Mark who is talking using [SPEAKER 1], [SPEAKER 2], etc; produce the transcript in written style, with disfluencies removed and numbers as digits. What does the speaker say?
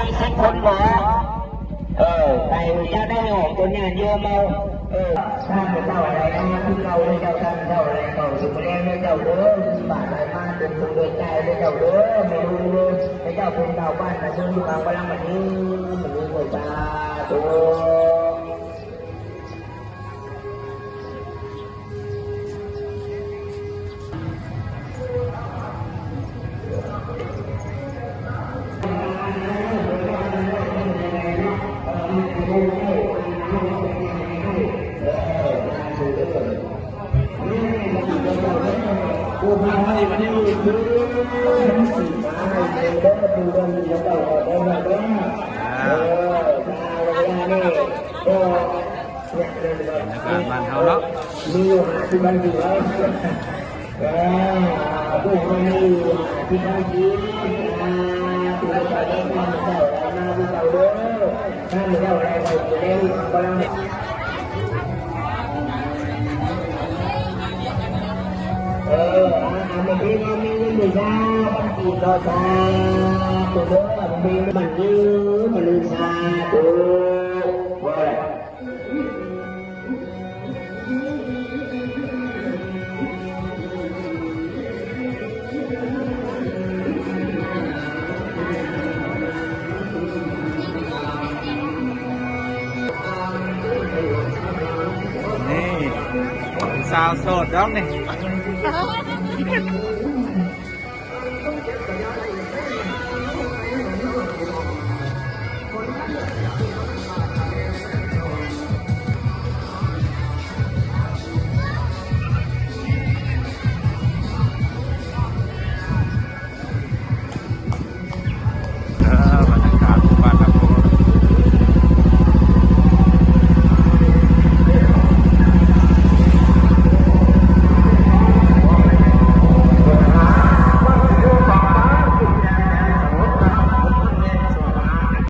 [SPEAKER 1] มีสิบคนหมอไปเจ้าได้ออกตัวงานโยมเอาท่านเป็นเจ้าอะไรนะที่เราได้เจ้าท่านเจ้าอะไรเจ้าสุภเลี้ยงได้เจ้าเด้อบาทอะไรมาเป็นตัวเดินใจได้เจ้าเด้อไม่รู้เลยได้เจ้าเป็นเจ้าบ้านแต่เจ้าอยู่กลางพลังแบบนี้มันรู้หมดตาตัว กูมาให้มาที่นี่คือสิ่งอะไรเด้อดูกันอยู่ตลอดเด้อเด้อก็
[SPEAKER 2] บ้านเฮาเนาะ
[SPEAKER 1] มีที่บ้านอยู่แล้วพวกมันมีที่บ้านกินตัวใหญ่ได้มาเจ้ามาดูเจ้าเด้อถ้ามีเจ้าอะไรไปจะได้กำลังมันมีมันมีมันมีจ้ามันกินก็จ้าตัวเด้อมันมีมันยืมมันลืมชาตัวว่าอะไร
[SPEAKER 2] นี่สาวโสดร้องนี่